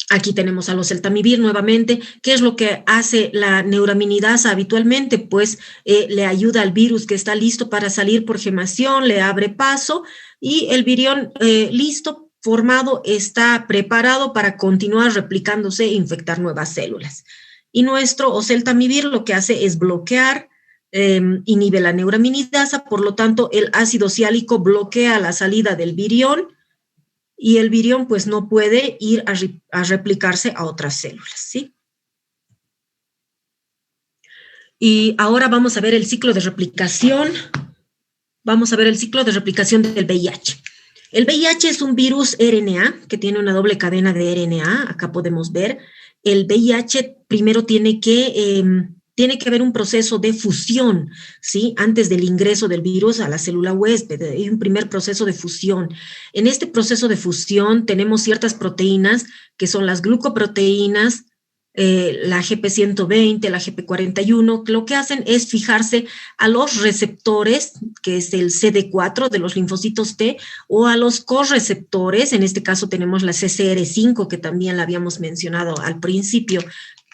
Aquí tenemos al oseltamivir nuevamente. ¿Qué es lo que hace la neuraminidasa habitualmente? Pues le ayuda al virus que está listo para salir por gemación, le abre paso y el virión listo, formado, está preparado para continuar replicándose e infectar nuevas células. Y nuestro oseltamivir lo que hace es bloquear, inhibe la neuraminidasa, por lo tanto el ácido ciálico bloquea la salida del virión y el virión pues no puede ir a replicarse a otras células, ¿sí? Y ahora vamos a ver el ciclo de replicación. Vamos a ver el ciclo de replicación del VIH. El VIH es un virus RNA que tiene una doble cadena de RNA. Acá podemos ver. El VIH primero tiene que haber un proceso de fusión, ¿sí? Antes del ingreso del virus a la célula huésped, hay un primer proceso de fusión. En este proceso de fusión tenemos ciertas proteínas que son las glucoproteínas, la GP120, la GP41, que lo que hacen es fijarse a los receptores, que es el CD4 de los linfocitos T, o a los correceptores, en este caso tenemos la CCR5, que también la habíamos mencionado al principio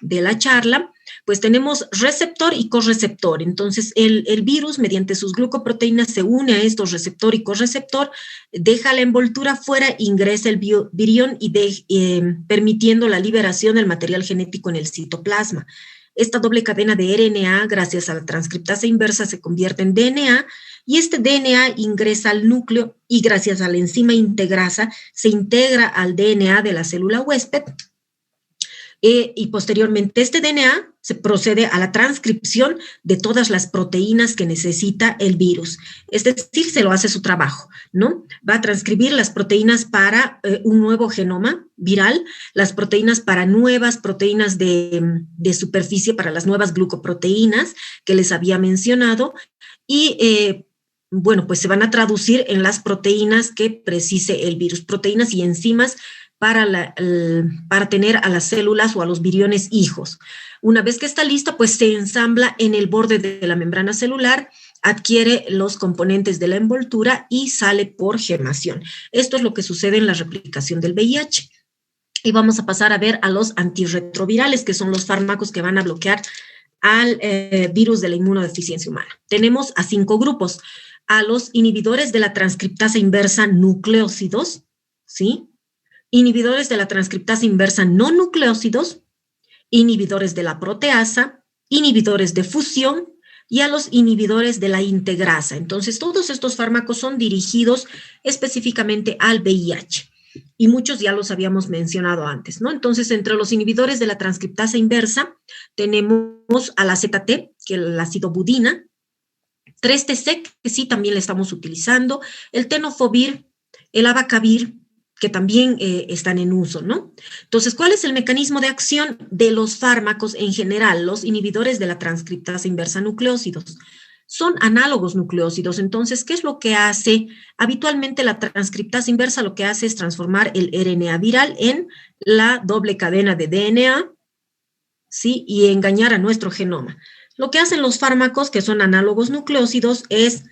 de la charla, pues tenemos receptor y correceptor. Entonces, el virus, mediante sus glucoproteínas, se une a estos receptor y correceptor, deja la envoltura fuera, ingresa el virión y permitiendo la liberación del material genético en el citoplasma. Esta doble cadena de RNA, gracias a la transcriptasa inversa, se convierte en DNA y este DNA ingresa al núcleo y gracias a la enzima integrasa se integra al DNA de la célula huésped. y posteriormente este DNA se procede a la transcripción de todas las proteínas que necesita el virus. Es decir, se lo hace su trabajo, ¿no? Va a transcribir las proteínas para un nuevo genoma viral, las proteínas para nuevas proteínas de superficie, para las nuevas glucoproteínas que les había mencionado, y bueno, pues se van a traducir en las proteínas que precise el virus, proteínas y enzimas para tener a las células o a los viriones hijos. Una vez que está listo, pues se ensambla en el borde de la membrana celular, adquiere los componentes de la envoltura y sale por germación. Esto es lo que sucede en la replicación del VIH. Y vamos a pasar a ver a los antirretrovirales, que son los fármacos que van a bloquear al virus de la inmunodeficiencia humana. Tenemos a 5 grupos: a los inhibidores de la transcriptasa inversa nucleócidos, ¿sí? Inhibidores de la transcriptasa inversa no nucleócidos, inhibidores de la proteasa, inhibidores de fusión y a los inhibidores de la integrasa. Entonces, todos estos fármacos son dirigidos específicamente al VIH y muchos ya los habíamos mencionado antes, ¿no? Entonces, entre los inhibidores de la transcriptasa inversa tenemos a la ZT, que es el ácido budina, 3-TC, que sí también le estamos utilizando, el tenofovir, el abacavir, que también están en uso, ¿no? Entonces, ¿cuál es el mecanismo de acción de los fármacos en general? Los inhibidores de la transcriptasa inversa nucleócidos son análogos nucleócidos. Entonces, ¿qué es lo que hace? Habitualmente la transcriptasa inversa lo que hace es transformar el RNA viral en la doble cadena de DNA, ¿sí? Y engañar a nuestro genoma. Lo que hacen los fármacos, que son análogos nucleócidos, es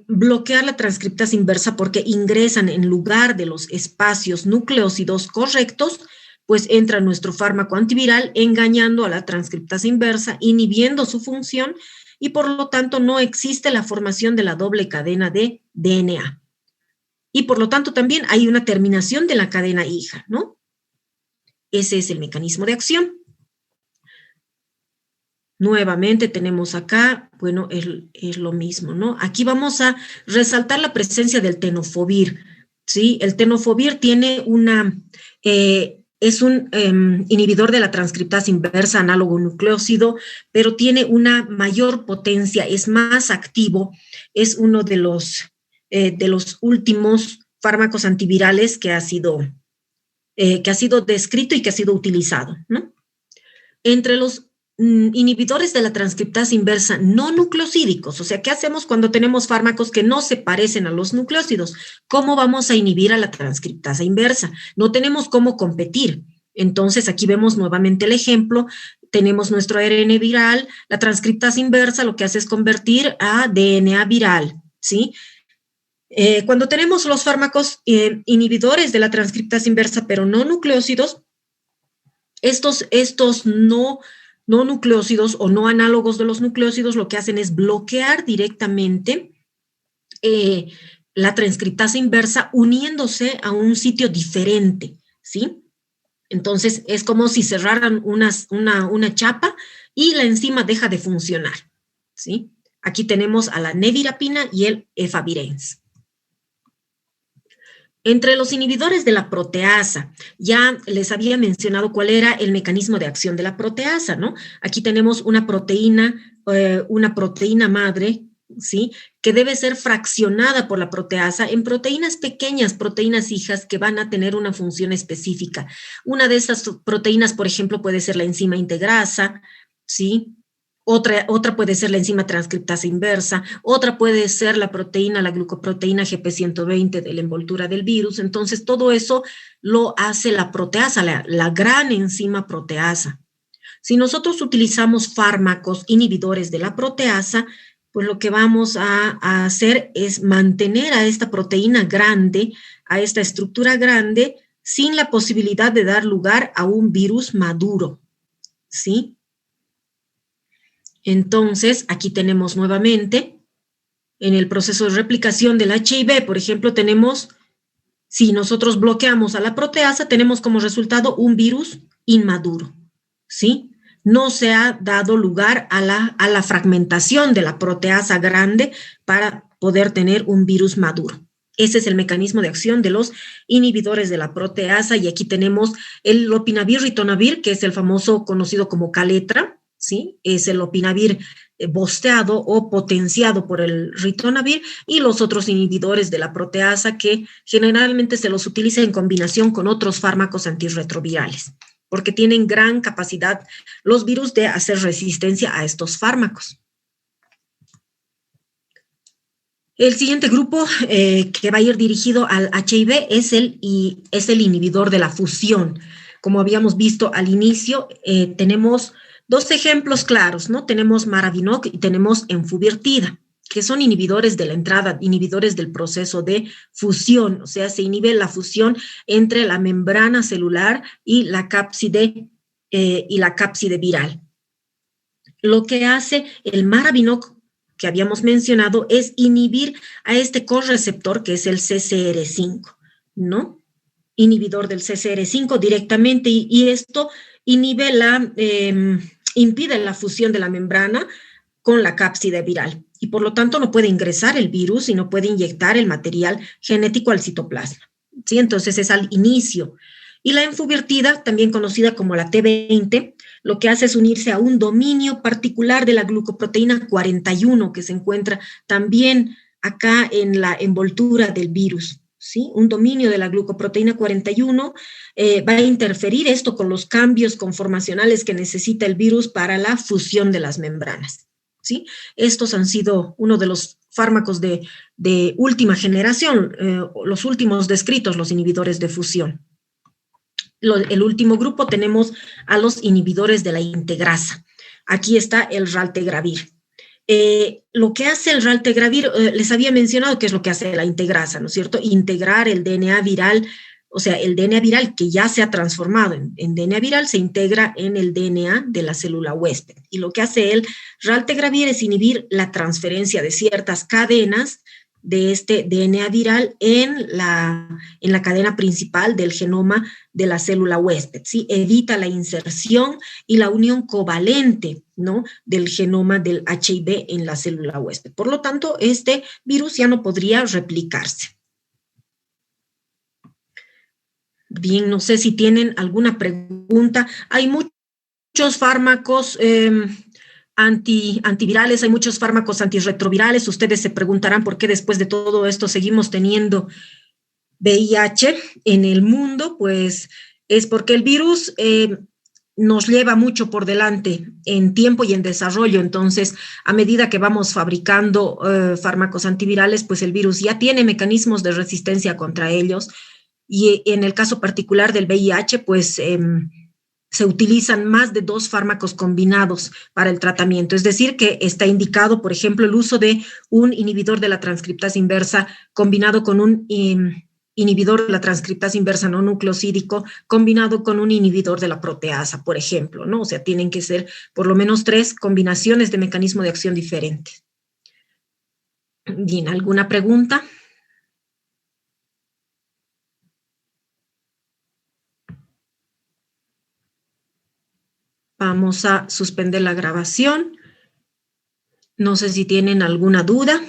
bloquear la transcriptasa inversa porque ingresan en lugar de los espacios nucleócidos correctos, pues entra nuestro fármaco antiviral engañando a la transcriptasa inversa, inhibiendo su función y por lo tanto no existe la formación de la doble cadena de DNA. Y por lo tanto también hay una terminación de la cadena hija, ¿no? Ese es el mecanismo de acción. Nuevamente tenemos acá, bueno, es lo mismo, ¿no? Aquí vamos a resaltar la presencia del tenofovir, ¿sí? El tenofovir tiene es un inhibidor de la transcriptasa inversa, análogo nucleócido, pero tiene una mayor potencia, es más activo, es uno de los últimos fármacos antivirales que ha sido descrito y que ha sido utilizado, ¿no? Entre los inhibidores de la transcriptasa inversa no nucleosídicos, o sea, ¿qué hacemos cuando tenemos fármacos que no se parecen a los nucleócidos? ¿Cómo vamos a inhibir a la transcriptasa inversa? No tenemos cómo competir. Entonces, aquí vemos nuevamente el ejemplo. Tenemos nuestro ARN viral, la transcriptasa inversa lo que hace es convertir a DNA viral, ¿sí? Cuando tenemos los fármacos inhibidores de la transcriptasa inversa, pero no nucleócidos, estos no nucleócidos o no análogos de los nucleócidos lo que hacen es bloquear directamente la transcriptasa inversa uniéndose a un sitio diferente, ¿sí? Entonces, es como si cerraran una chapa y la enzima deja de funcionar, ¿sí? Aquí tenemos a la nevirapina y el efavirenz. Entre los inhibidores de la proteasa, ya les había mencionado cuál era el mecanismo de acción de la proteasa, ¿no? Aquí tenemos una proteína madre, ¿sí? Que debe ser fraccionada por la proteasa en proteínas pequeñas, proteínas hijas que van a tener una función específica. Una de esas proteínas, por ejemplo, puede ser la enzima integrasa, ¿sí? Otra puede ser la enzima transcriptasa inversa, otra puede ser la glucoproteína GP120 de la envoltura del virus. Entonces, todo eso lo hace la proteasa, la gran enzima proteasa. Si nosotros utilizamos fármacos inhibidores de la proteasa, pues lo que vamos a hacer es mantener a esta proteína grande, a esta estructura grande, sin la posibilidad de dar lugar a un virus maduro, ¿sí? Entonces, aquí tenemos nuevamente, en el proceso de replicación del HIV, por ejemplo, si nosotros bloqueamos a la proteasa, tenemos como resultado un virus inmaduro, ¿sí? No se ha dado lugar a la fragmentación de la proteasa grande para poder tener un virus maduro. Ese es el mecanismo de acción de los inhibidores de la proteasa, y aquí tenemos el lopinavir ritonavir, que es el famoso conocido como Caletra, ¿sí? Es el lopinavir bosteado o potenciado por el ritonavir, y los otros inhibidores de la proteasa que generalmente se los utiliza en combinación con otros fármacos antirretrovirales, porque tienen gran capacidad los virus de hacer resistencia a estos fármacos. El siguiente grupo que va a ir dirigido al HIV es el inhibidor de la fusión. Como habíamos visto al inicio, tenemos dos ejemplos claros, ¿no? Tenemos Maravinoc y tenemos Enfuvirtida, que son inhibidores de la entrada, inhibidores del proceso de fusión, o sea, se inhibe la fusión entre la membrana celular y la cápside viral. Lo que hace el Maravinoc, que habíamos mencionado, es inhibir a este correceptor que es el CCR5, ¿no? Inhibidor del CCR5 directamente, y esto inhibe impide la fusión de la membrana con la cápside viral, y por lo tanto no puede ingresar el virus y no puede inyectar el material genético al citoplasma, ¿sí? Entonces es al inicio. Y la enfuvirtida, también conocida como la T20, lo que hace es unirse a un dominio particular de la glucoproteína 41 que se encuentra también acá en la envoltura del virus, ¿sí? Un dominio de la glucoproteína 41 va a interferir esto con los cambios conformacionales que necesita el virus para la fusión de las membranas, ¿sí? Estos han sido uno de los fármacos de última generación, los últimos descritos, los inhibidores de fusión. El último grupo tenemos a los inhibidores de la integrasa. Aquí está el raltegravir. Lo que hace el raltegravir, les había mencionado qué es lo que hace la integrasa, ¿no es cierto? Integrar el DNA viral, o sea, el DNA viral que ya se ha transformado en DNA viral se integra en el DNA de la célula huésped. Y lo que hace el raltegravir es inhibir la transferencia de ciertas cadenas de este DNA viral en la cadena principal del genoma de la célula huésped, ¿sí? Evita la inserción y la unión covalente, ¿no?, del genoma del HIV en la célula huésped. Por lo tanto, este virus ya no podría replicarse. Bien, no sé si tienen alguna pregunta. Hay muchos fármacos antivirales, hay muchos fármacos antirretrovirales. Ustedes se preguntarán por qué después de todo esto seguimos teniendo VIH en el mundo. Pues es porque el virus nos lleva mucho por delante en tiempo y en desarrollo. Entonces, a medida que vamos fabricando fármacos antivirales, pues el virus ya tiene mecanismos de resistencia contra ellos. Y en el caso particular del VIH, pues se utilizan más de 2 fármacos combinados para el tratamiento. Es decir, que está indicado, por ejemplo, el uso de un inhibidor de la transcriptasa inversa combinado con un inhibidor de la transcriptasa inversa no nucleosídico combinado con un inhibidor de la proteasa, por ejemplo, ¿no? O sea, tienen que ser por lo menos 3 combinaciones de mecanismo de acción diferentes. Bien, ¿alguna pregunta? Vamos a suspender la grabación. No sé si tienen alguna duda.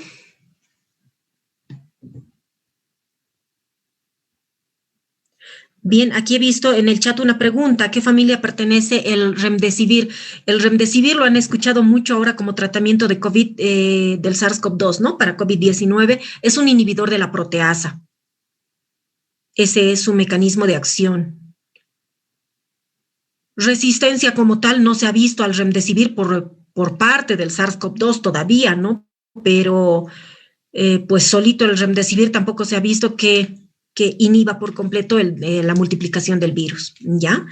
Bien, aquí he visto en el chat una pregunta. ¿A qué familia pertenece el Remdesivir? El Remdesivir lo han escuchado mucho ahora como tratamiento de COVID, del SARS-CoV-2, ¿no? Para COVID-19. Es un inhibidor de la proteasa. Ese es su mecanismo de acción. Resistencia como tal no se ha visto al Remdesivir por parte del SARS-CoV-2 todavía, ¿no? Pero pues solito el Remdesivir tampoco se ha visto que inhiba por completo la multiplicación del virus, ¿ya?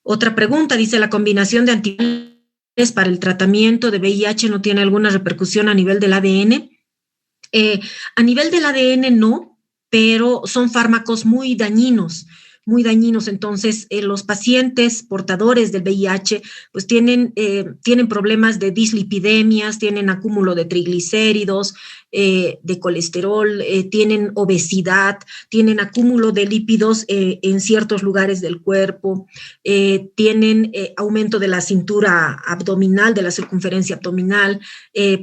Otra pregunta, dice, ¿la combinación de antivirales para el tratamiento de VIH no tiene alguna repercusión a nivel del ADN? A nivel del ADN no, pero son fármacos muy dañinos. Entonces los pacientes portadores del VIH pues tienen problemas de dislipidemias, tienen acúmulo de triglicéridos, de colesterol, tienen obesidad, tienen acúmulo de lípidos en ciertos lugares del cuerpo, tienen aumento de la cintura abdominal, de la circunferencia abdominal,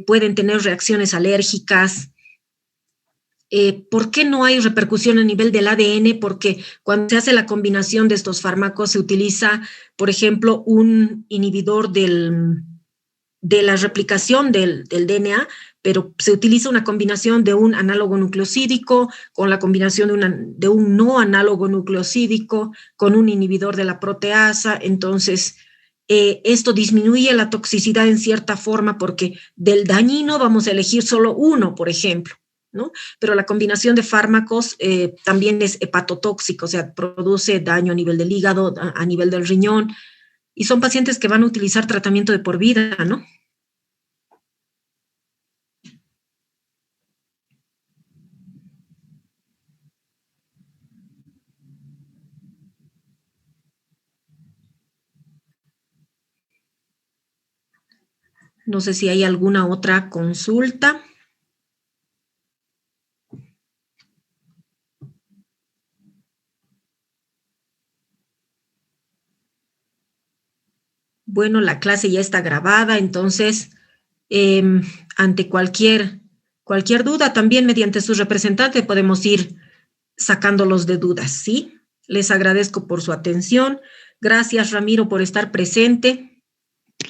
pueden tener reacciones alérgicas. ¿Por qué no hay repercusión a nivel del ADN? Porque cuando se hace la combinación de estos fármacos se utiliza, por ejemplo, un inhibidor de la replicación del DNA, pero se utiliza una combinación de un análogo nucleosídico con la combinación de un no análogo nucleosídico con un inhibidor de la proteasa. Entonces, esto disminuye la toxicidad en cierta forma porque del dañino vamos a elegir solo uno, por ejemplo, ¿no? Pero la combinación de fármacos también es hepatotóxico, o sea, produce daño a nivel del hígado, a nivel del riñón, y son pacientes que van a utilizar tratamiento de por vida, ¿no? No sé si hay alguna otra consulta. Bueno, la clase ya está grabada, entonces, ante cualquier duda, también mediante su representante podemos ir sacándolos de dudas, ¿sí? Les agradezco por su atención. Gracias, Ramiro, por estar presente.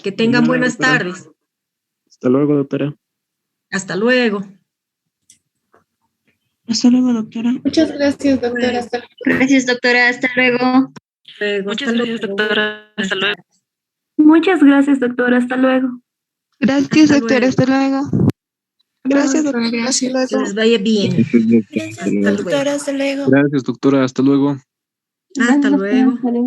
Que tengan buenas tardes. Hasta luego, doctora. Hasta luego. Hasta luego, doctora. Muchas gracias, doctora. Hasta luego. Gracias, doctora. Hasta luego. Muchas gracias, doctora. Hasta luego. Muchas gracias, doctora. Hasta luego. Gracias, doctora. Hasta luego. Gracias, doctora. Hasta luego. Que les vaya bien. Gracias, doctora. Hasta luego. Gracias, doctora. Hasta luego. Hasta luego.